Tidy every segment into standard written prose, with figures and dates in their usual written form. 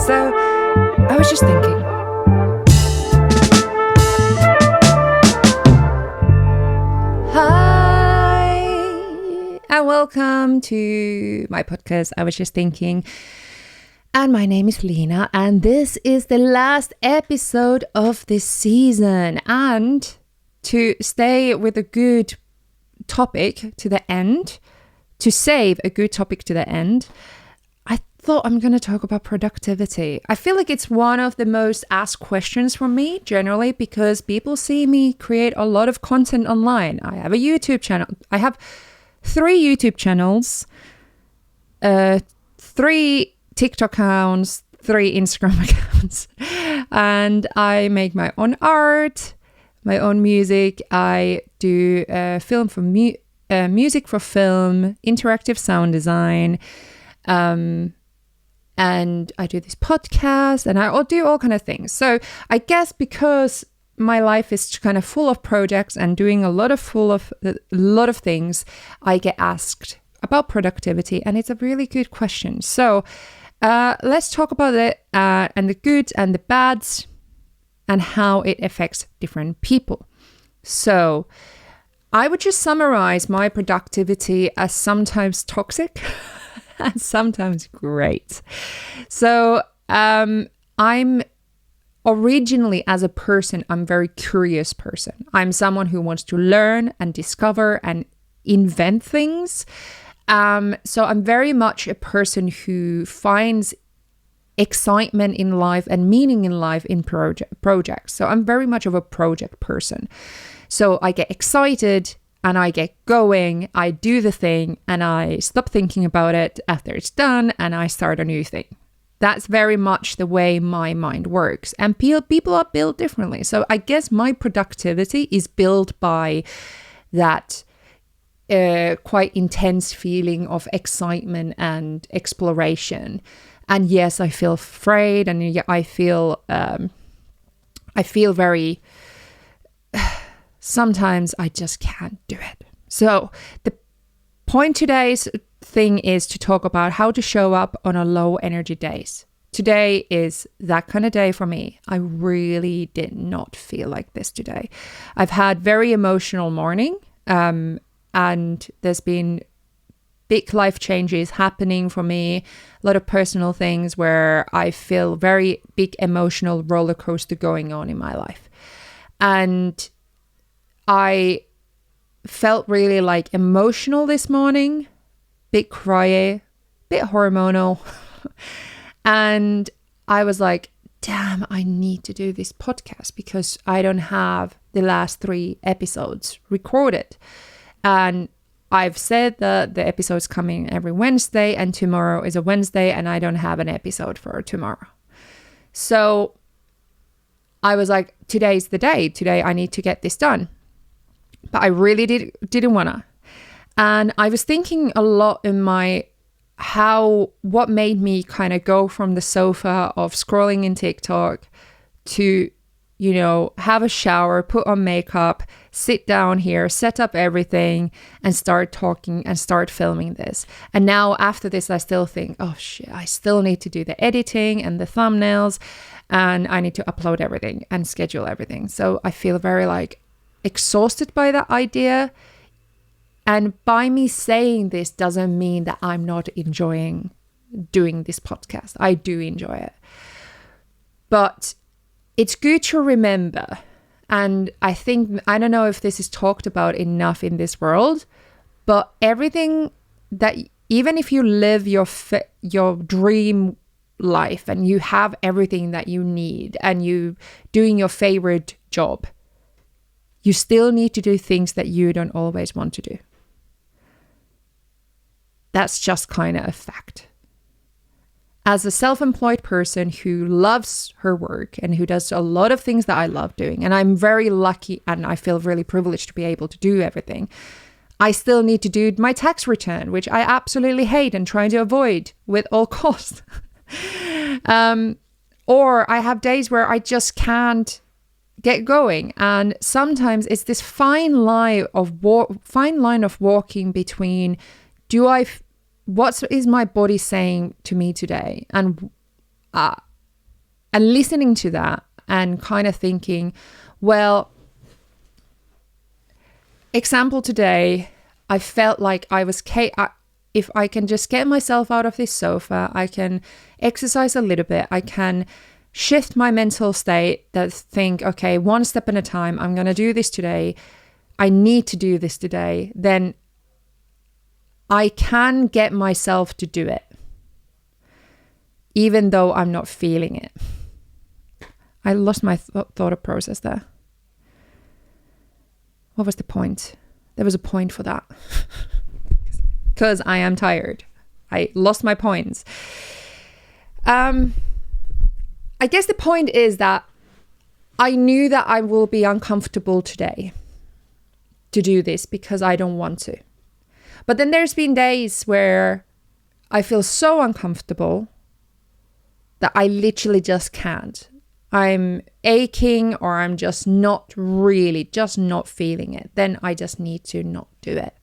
So I was just thinking. Hi, and welcome to my podcast. I was just thinking. And my name is Lena, and this is the last episode of this season. And to stay with a good topic to the end, to save a good topic to the end, I thought I'm going to talk about productivity. I feel like it's one of the most asked questions for me generally because people see me create a lot of content online. I have a YouTube channel. I have 3 YouTube channels, 3 TikTok accounts, 3 Instagram accounts, and I make my own art, my own music. I do film for music for film, interactive sound design, and I do this podcast, and I'll do all kind of things. So I guess because my life is kind of full of projects and doing a lot of things, I get asked about productivity, and it's a really good question. So let's talk about it and the goods and the bads and how it affects different people. So I would just summarize my productivity as sometimes toxic and sometimes great. So I'm originally, as a person, I'm a very curious person. I'm someone who wants to learn and discover and invent things. So I'm very much a person who finds excitement in life and meaning in life in projects. So I'm very much of a project person. So I get excited and I get going, I do the thing, and I stop thinking about it after it's done, and I start a new thing. That's very much the way my mind works. And people are built differently. So I guess my productivity is built by that quite intense feeling of excitement and exploration. And yes, I feel afraid, and I feel very... Sometimes I just can't do it. So the point today's thing is to talk about how to show up on a low energy days. Today is that kind of day for me. I really did not feel like this today. I've had very emotional morning, and there's been big life changes happening for me, a lot of personal things where I feel very big emotional roller coaster going on in my life. And I felt really like emotional this morning, bit cryy, bit hormonal. And I was like, damn, I need to do this podcast because I don't have the last 3 episodes recorded. And I've said that the episode's coming every Wednesday, and tomorrow is a Wednesday, and I don't have an episode for tomorrow. So I was like, today's the day. Today I need to get this done. But I really didn't want to. And I was thinking a lot in what made me kind of go from the sofa of scrolling in TikTok to, have a shower, put on makeup, sit down here, set up everything, and start talking and start filming this. And now after this, I still think, oh shit, I still need to do the editing and the thumbnails, and I need to upload everything and schedule everything. So I feel very exhausted by that idea. And by me saying this doesn't mean that I'm not enjoying doing this podcast. I do enjoy it. But it's good to remember, and I don't know if this is talked about enough in this world, but everything that, even if you live your dream life and you have everything that you need and you doing your favorite job, you still need to do things that you don't always want to do. That's just kind of a fact. As a self-employed person who loves her work and who does a lot of things that I love doing, and I'm very lucky and I feel really privileged to be able to do everything, I still need to do my tax return, which I absolutely hate and try to avoid with all costs. Or I have days where I just can't get going. And sometimes it's this fine line of walking between, what is my body saying to me today? And And listening to that and kind of thinking, well, example today, I felt like I was, if I can just get myself out of this sofa, I can exercise a little bit, I can shift my mental state that think, okay, one step at a time, I'm going to do this today. I need to do this today. Then I can get myself to do it, even though I'm not feeling it. I lost my thought process there. What was the point? There was a point for that. Because I am tired. I lost my points. I guess the point is that I knew that I will be uncomfortable today to do this because I don't want to. But then there's been days where I feel so uncomfortable that I literally just can't. I'm aching or I'm just not feeling it. Then I just need to not do it.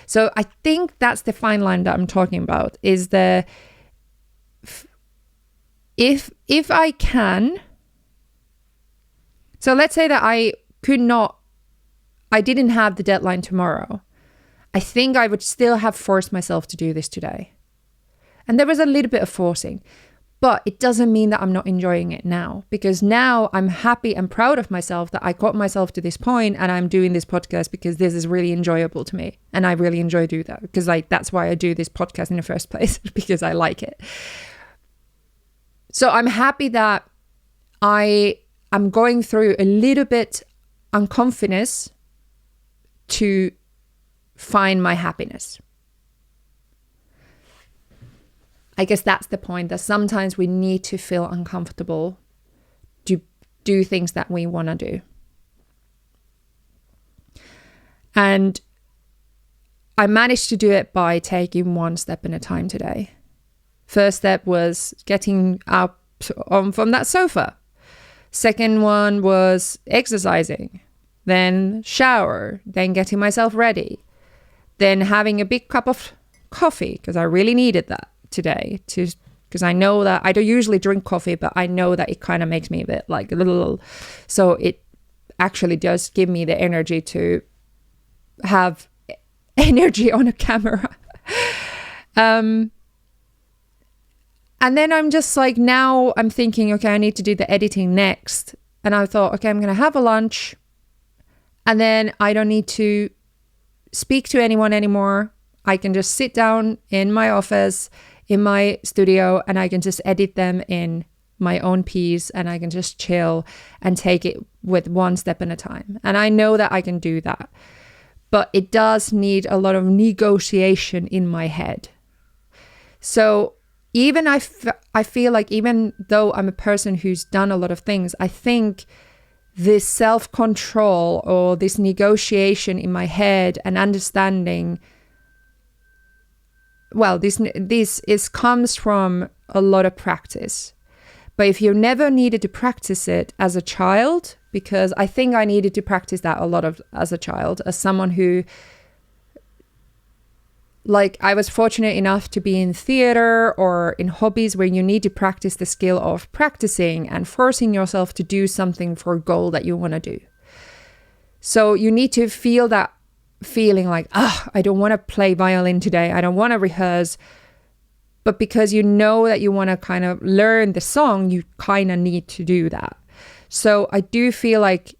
So I think that's the fine line that I'm talking about, is the if I can. So let's say that I didn't have the deadline tomorrow. I think I would still have forced myself to do this today. And there was a little bit of forcing. But it doesn't mean that I'm not enjoying it now, because now I'm happy and proud of myself that I got myself to this point and I'm doing this podcast because this is really enjoyable to me. And I really enjoy doing that because that's why I do this podcast in the first place, because I like it. So I'm happy that I'm going through a little bit unconfidence to find my happiness. I guess that's the point, that sometimes we need to feel uncomfortable to do things that we want to do. And I managed to do it by taking one step at a time today. First step was getting up from that sofa. Second one was exercising, then shower, then getting myself ready, then having a big cup of coffee because I really needed that today, because I know that I don't usually drink coffee, but I know that it kind of makes me a bit like a little, so it actually does give me the energy to have energy on a camera. And then I'm just like, now I'm thinking, okay, I need to do the editing next. And I thought, okay, I'm going to have a lunch and then I don't need to speak to anyone anymore. I can just sit down in my office, in my studio, and I can just edit them in my own piece, and I can just chill and take it with one step at a time. And I know that I can do that, but it does need a lot of negotiation in my head. So even I feel like, even though I'm a person who's done a lot of things, I think this self-control or this negotiation in my head and understanding, well, this comes from a lot of practice. But if you never needed to practice it as a child, because I think I needed to practice that a lot as a child, as someone who, like, I was fortunate enough to be in theater or in hobbies where you need to practice the skill of practicing and forcing yourself to do something for a goal that you want to do. So you need to feel that feeling like, I don't want to play violin today. I don't want to rehearse. But because you know that you want to kind of learn the song, you kind of need to do that. So I do feel like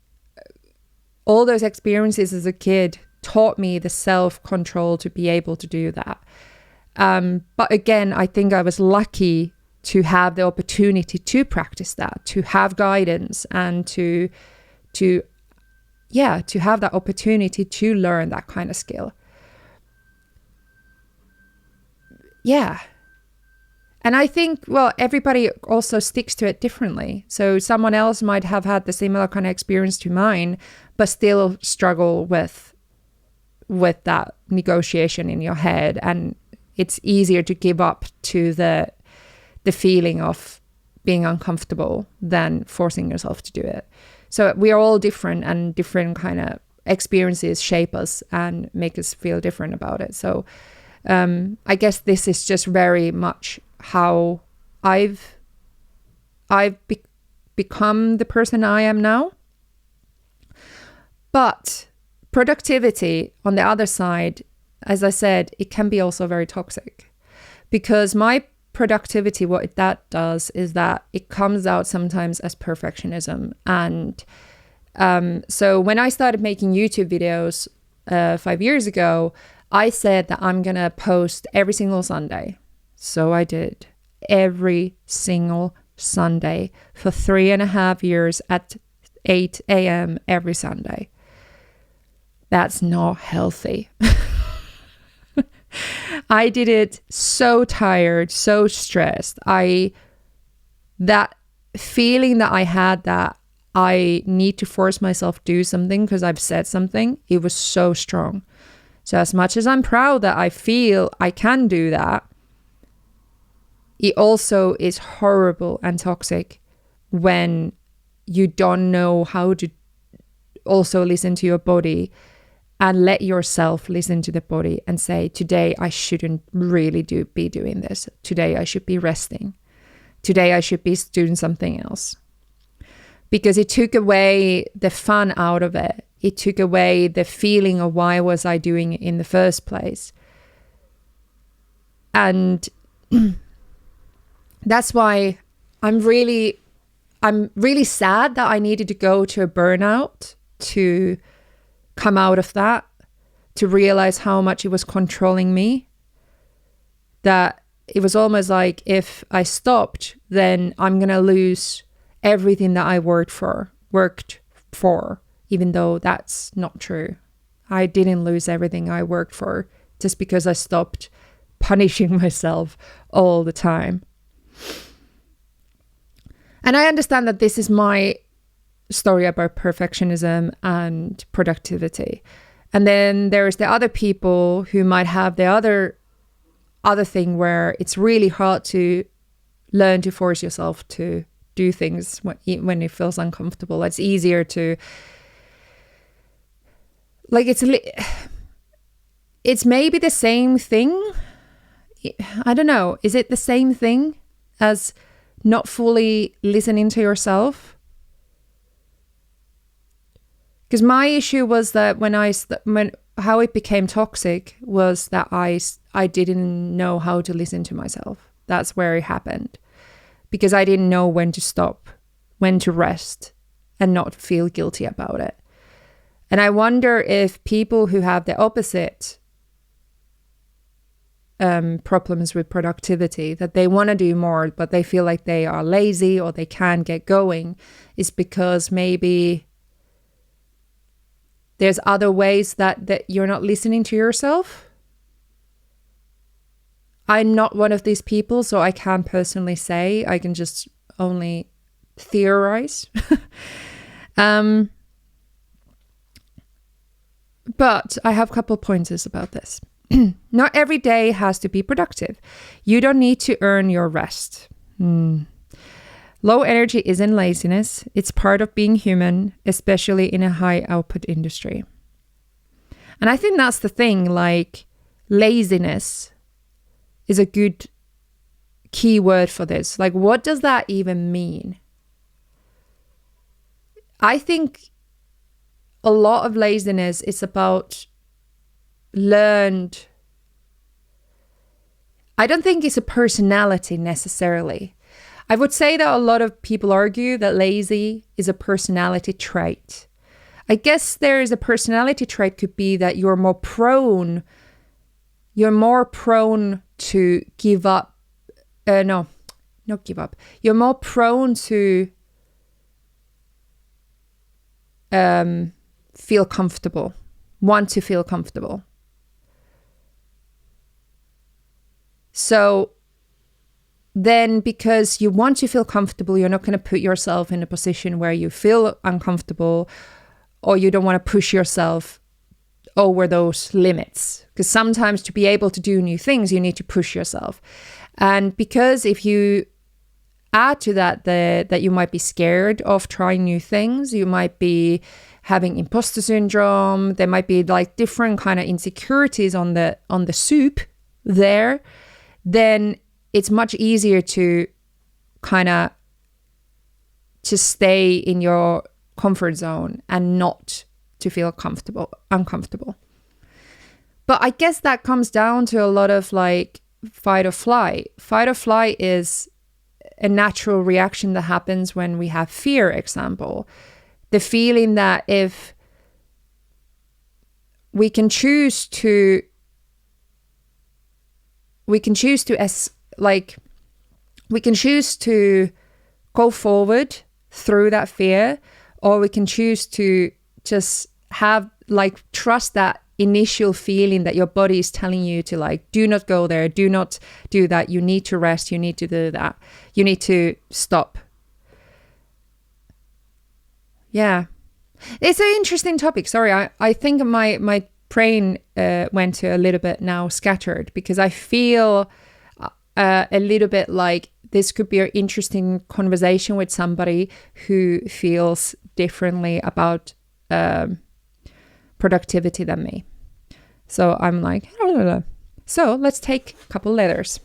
all those experiences as a kid taught me the self-control to be able to do that. But again, I think I was lucky to have the opportunity to practice that, to have guidance, and to have that opportunity to learn that kind of skill. Yeah. And I think, well, everybody also sticks to it differently. So someone else might have had the similar kind of experience to mine, but still struggle with that negotiation in your head. And it's easier to give up to the feeling of being uncomfortable than forcing yourself to do it. So we are all different, and different kind of experiences shape us and make us feel different about it. So I guess this is just very much how I've become the person I am now. But productivity, on the other side, as I said, it can be also very toxic, because my productivity, what that does is that it comes out sometimes as perfectionism. And so when I started making YouTube videos 5 years ago, I said that I'm going to post every single Sunday. So I did every single Sunday for 3.5 years at 8 a.m. every Sunday. That's not healthy. I did it so tired, so stressed. That feeling that I had that I need to force myself to do something because I've said something, it was so strong. So as much as I'm proud that I feel I can do that, it also is horrible and toxic when you don't know how to also listen to your body and let yourself listen to the body and say, today I shouldn't really be doing this. Today I should be resting. Today I should be doing something else. Because it took away the fun out of it. It took away the feeling of why was I doing it in the first place. And that's why I'm really sad that I needed to go to a burnout to come out of that, to realize how much it was controlling me. That it was almost like if I stopped, then I'm going to lose everything that I worked for, even though that's not true. I didn't lose everything I worked for just because I stopped punishing myself all the time. And I understand that this is my story about perfectionism and productivity. And then there's the other people who might have the other thing where it's really hard to learn to force yourself to do things when it feels uncomfortable. It's easier to, like, it's maybe the same thing. I don't know. Is it the same thing as not fully listening to yourself? Because my issue was that how it became toxic was that I didn't know how to listen to myself. That's where it happened. Because I didn't know when to stop, when to rest, and not feel guilty about it. And I wonder if people who have the opposite problems with productivity, that they want to do more, but they feel like they are lazy or they can't get going, is because maybe there's other ways that you're not listening to yourself. I'm not one of these people, so I can't personally say. I can just only theorize. But I have a couple pointers about this. Not every day has to be productive. You don't need to earn your rest. Low energy isn't laziness. It's part of being human, especially in a high output industry. And I think that's the thing, like laziness is a good key word for this. Like, what does that even mean? I think a lot of laziness is about learned. I don't think it's a personality necessarily. I would say that a lot of people argue that lazy is a personality trait. I guess there is a personality trait could be that you're more prone to give up. No, not give up. You're more prone to feel comfortable, want to feel comfortable. So then because you want to feel comfortable, you're not going to put yourself in a position where you feel uncomfortable, or you don't want to push yourself over those limits. Because sometimes to be able to do new things, you need to push yourself. And because if you add to that that you might be scared of trying new things, you might be having imposter syndrome, there might be like different kind of insecurities on the soup there, then it's much easier to kind of to stay in your comfort zone and not to feel uncomfortable. But I guess that comes down to a lot of like fight or flight. Fight or flight is a natural reaction that happens when we have fear, example. The feeling that if we can choose to go forward through that fear, or we can choose to just have like trust that initial feeling that your body is telling you to like, do not go there, do not do that, you need to rest, you need to do that, you need to stop. Yeah, it's an interesting topic. Sorry, I think my brain went to a little bit now scattered, because I feel a little bit like this could be an interesting conversation with somebody who feels differently about productivity than me. So I'm like, so let's take a couple letters.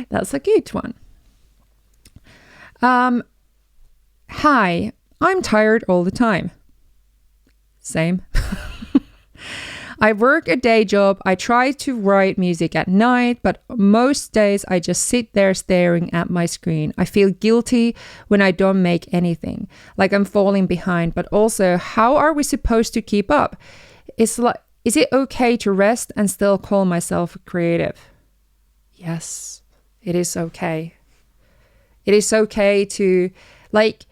That's a good one. Hi, I'm tired all the time. Same. I work a day job. I try to write music at night, but most days I just sit there staring at my screen. I feel guilty when I don't make anything, like I'm falling behind. But also, how are we supposed to keep up? It's like, is it okay to rest and still call myself creative? Yes, it is okay. It is okay to, like,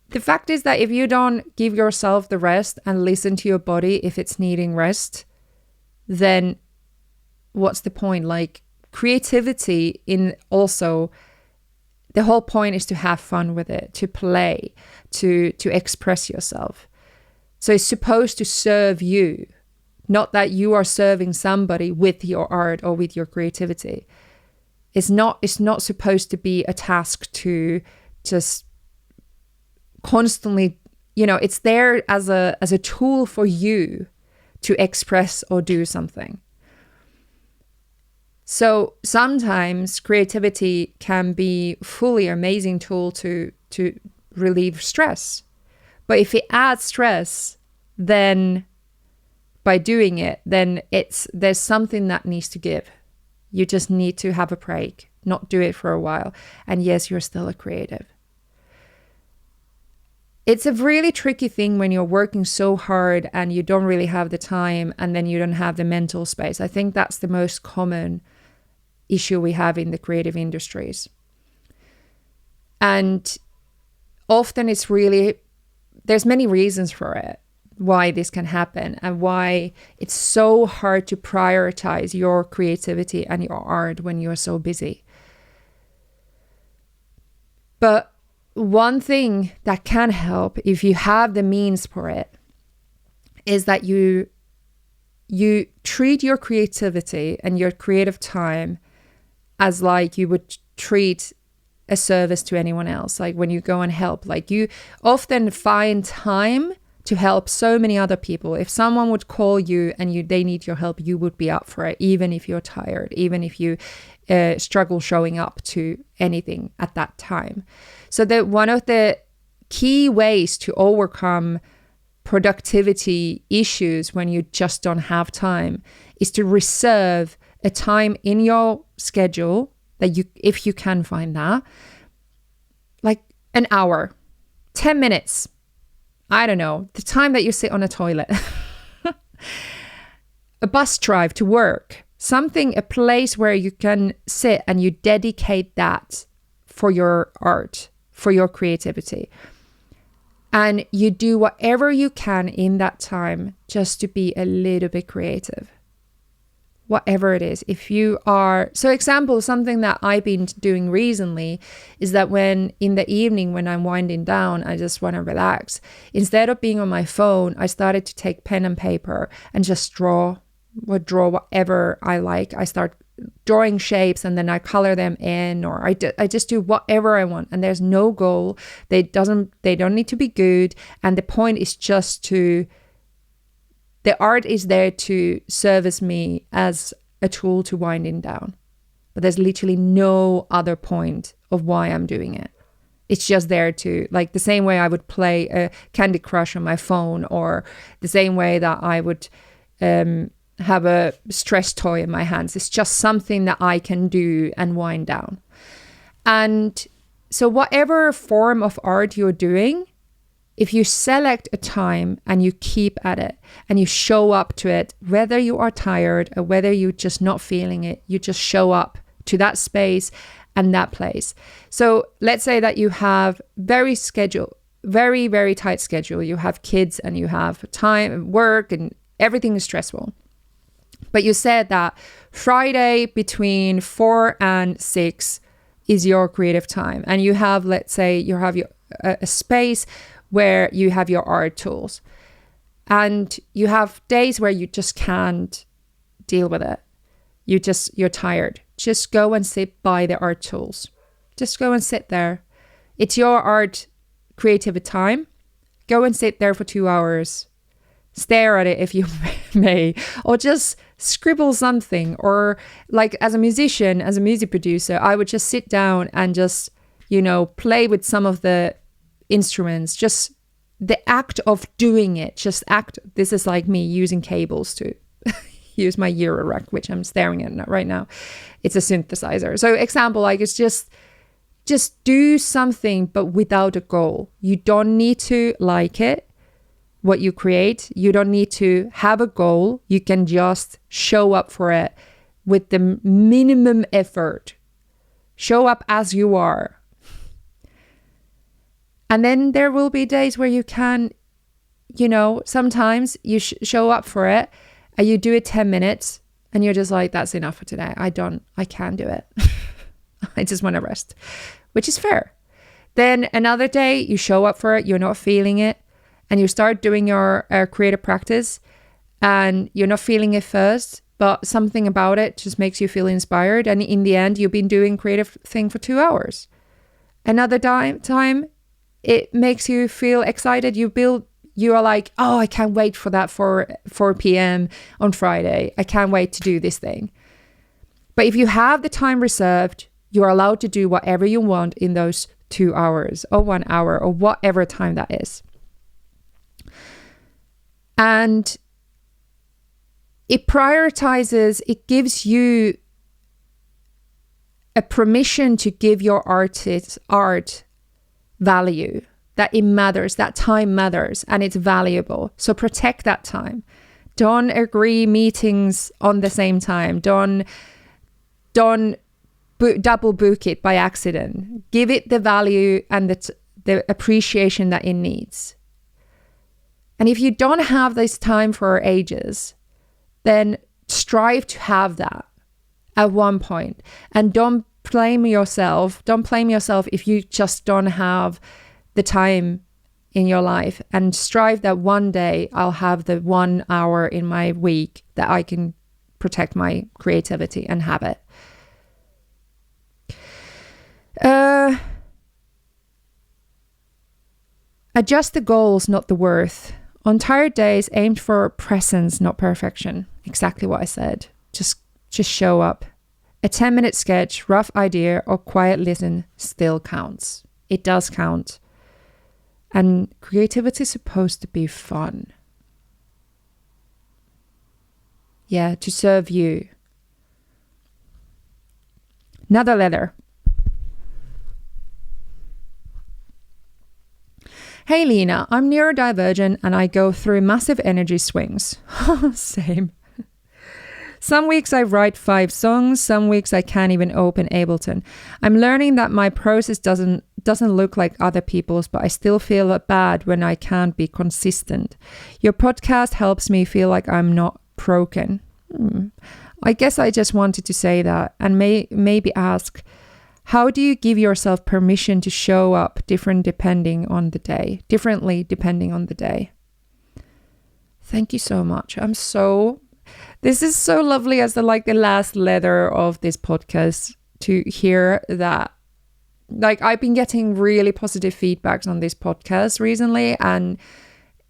the fact is that if you don't give yourself the rest and listen to your body if it's needing rest, then what's the point? Like, creativity in also, the whole point is to have fun with it, to play, to express yourself. So it's supposed to serve you, not that you are serving somebody with your art or with your creativity. It's not supposed to be a task to just constantly, it's there as a tool for you to express or do something. So sometimes creativity can be fully amazing tool to relieve stress. But if it adds stress, then by doing it, then there's something that needs to give. You just need to have a break, not do it for a while. And yes, you're still a creative. It's a really tricky thing when you're working so hard and you don't really have the time, and then you don't have the mental space. I think that's the most common issue we have in the creative industries. And often there's many reasons for it, why this can happen, and why it's so hard to prioritize your creativity and your art when you're so busy. But one thing that can help, if you have the means for it, is that you treat your creativity and your creative time as like you would treat a service to anyone else. Like when you go and help, like you often find time to help so many other people. If someone would call you and they need your help, you would be up for it, even if you're tired, even if you struggle showing up to anything at that time. So that one of the key ways to overcome productivity issues when you just don't have time is to reserve a time in your schedule that you, if you can find that, like an hour, 10 minutes, I don't know, the time that you sit on a toilet, a bus drive to work, a place where you can sit and you dedicate that for your art, for your creativity. And you do whatever you can in that time just to be a little bit creative. Whatever it is. If you are, so example, something that I've been doing recently is that when in the evening, when I'm winding down, I just want to relax. Instead of being on my phone, I started to take pen and paper and just draw whatever I like. I start drawing shapes and then I color them in, or I just do whatever I want. And there's no goal. They don't need to be good. And the point is just the art is there to service me as a tool to winding down. But there's literally no other point of why I'm doing it. It's just there to, like, the same way I would play a Candy Crush on my phone, or the same way that I would have a stress toy in my hands. It's just something that I can do and wind down. And so whatever form of art you're doing, if you select a time and you keep at it and you show up to it, whether you are tired or whether you're just not feeling it, you just show up to that space and that place. So let's say that you have very, very tight schedule. You have kids and you have time, work, and everything is stressful. But you said that Friday between 4 and 6 is your creative time. And you have, let's say you have a space where you have your art tools, and you have days where you just can't deal with it. You're tired. Just go and sit by the art tools. Just go and sit there. It's your art creative time. Go and sit there for 2 hours. Stare at it if you may, or just scribble something. Or like as a musician, as a music producer, I would just sit down and just, play with some of the instruments. Just the act of doing it, this is like me using cables to use my Eurorack, which I'm staring at right now. It's a synthesizer. So example, like, it's just do something, but without a goal. You don't need to like it, what you create. You don't need to have a goal. You can just show up for it with the minimum effort. Show up as you are. And then there will be days where you can, sometimes you show up for it and you do it 10 minutes and you're just like, that's enough for today. I can't do it. I just want to rest, which is fair. Then another day you show up for it, you're not feeling it, and you start doing your creative practice and you're not feeling it first, but something about it just makes you feel inspired. And in the end, you've been doing creative thing for 2 hours. Another time, it makes you feel excited. You are like, oh, I can't wait for that 4 p.m. on Friday. I can't wait to do this thing. But if you have the time reserved, you're allowed to do whatever you want in those 2 hours or 1 hour or whatever time that is. And it gives you a permission to give your artist art value, that it matters, that time matters and it's valuable. So protect that time. Don't agree meetings on the same time. Don't double book it by accident. Give it the value and the appreciation that it needs. And if you don't have this time for ages, then strive to have that at one point. And don't blame yourself if you just don't have the time in your life, and strive that one day I'll have the 1 hour in my week that I can protect my creativity and have it. Adjust the goals, not the worth. On tired days, aim for presence, not perfection. Exactly what I said. Just show up. A 10-minute sketch, rough idea, or quiet listen still counts. It does count. And creativity is supposed to be fun. Yeah, to serve you. Another letter. Hey Lena, I'm neurodivergent and I go through massive energy swings. Same. Some weeks I write 5 songs, some weeks I can't even open Ableton. I'm learning that my process doesn't look like other people's, but I still feel bad when I can't be consistent. Your podcast helps me feel like I'm not broken. I guess I just wanted to say that and maybe ask, how do you give yourself permission to show up differently depending on the day? Thank you so much. This is so lovely as the last letter of this podcast to hear that. Like, I've been getting really positive feedbacks on this podcast recently, and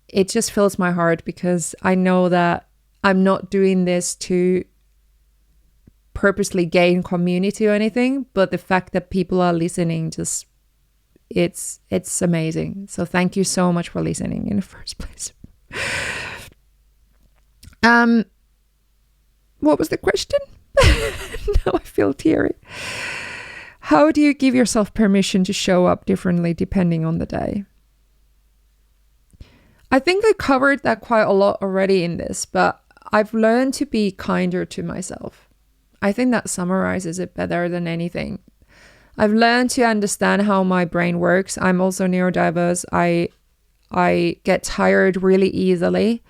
it just fills my heart because I know that I'm not doing this to purposely gain community or anything, but the fact that people are listening just it's amazing. So thank you so much for listening in the first place. What was the question? Now I feel teary. How do you give yourself permission to show up differently depending on the day? I think I covered that quite a lot already in this, but I've learned to be kinder to myself. I think that summarizes it better than anything. I've learned to understand how my brain works. I'm also neurodiverse. I get tired really easily.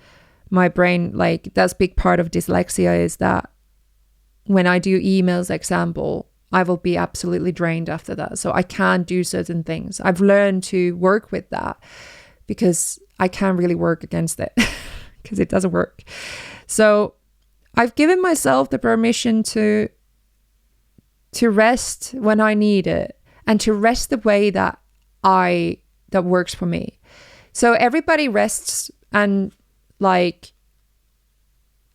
My brain, like, that's a big part of dyslexia, is that when I do emails, example, I will be absolutely drained after that. So I can't do certain things. I've learned to work with that because I can't really work against it because it doesn't work. So I've given myself the permission to rest when I need it, and to rest the way that works for me. So everybody rests, and like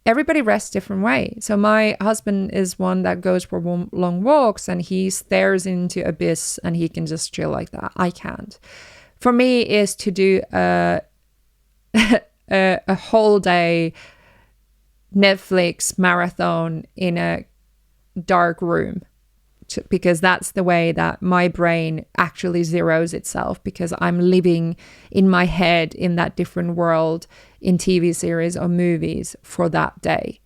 everybody rests different way. So my husband is one that goes for long walks and he stares into abyss and he can just chill like that. I can't. For me is to do a whole day Netflix marathon in a dark room, because that's the way that my brain actually zeroes itself, because I'm living in my head in that different world in TV series or movies for that day.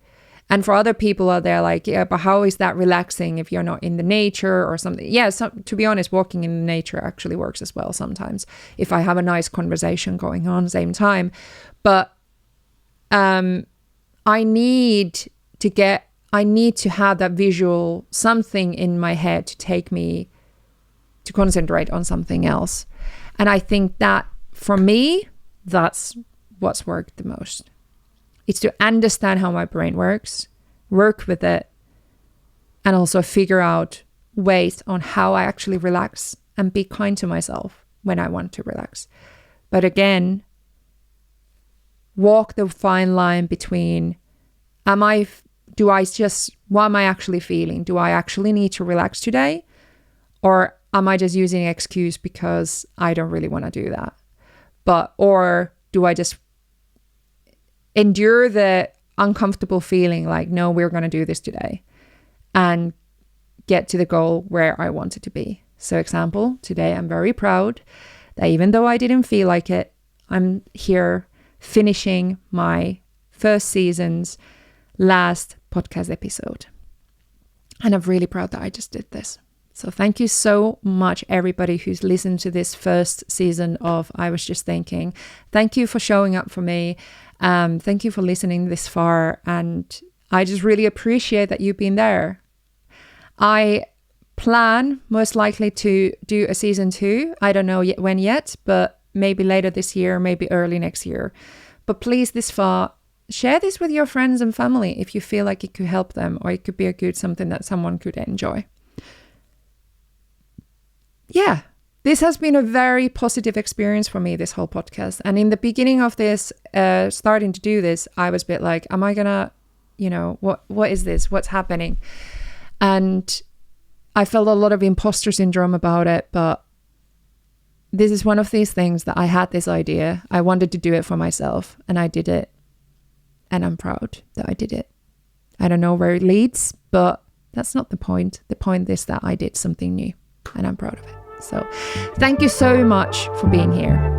And for other people out there, like, yeah, but how is that relaxing if you're not in the nature or something? Yeah, to be honest, walking in the nature actually works as well sometimes if I have a nice conversation going on at the same time. But I need to have that visual something in my head to take me to concentrate on something else. And I think that for me, that's what's worked the most. It's to understand how my brain works, work with it, and also figure out ways on how I actually relax and be kind to myself when I want to relax. But again, walk the fine line between what am I actually feeling? Do I actually need to relax today? Or am I just using an excuse because I don't really want to do that? Or do I just endure the uncomfortable feeling like, no, we're going to do this today and get to the goal where I want it to be? So example, today I'm very proud that even though I didn't feel like it, I'm here finishing my first season's last podcast episode. And I'm really proud that I just did this. So thank you so much, everybody who's listened to this first season of I Was Just Thinking. Thank you for showing up for me. Thank you for listening this far. And I just really appreciate that you've been there. I plan most likely to do a season 2. I don't know when yet, but maybe later this year, maybe early next year. But please, this far, share this with your friends and family if you feel like it could help them, or it could be something that someone could enjoy. Yeah, this has been a very positive experience for me, this whole podcast. And in the beginning of this, starting to do this, I was a bit like, am I gonna, what is this? What's happening? And I felt a lot of imposter syndrome about it, but this is one of these things that I had this idea. I wanted to do it for myself, and I did it. And I'm proud that I did it. I don't know where it leads, but that's not the point. The point is that I did something new, and I'm proud of it. So thank you so much for being here.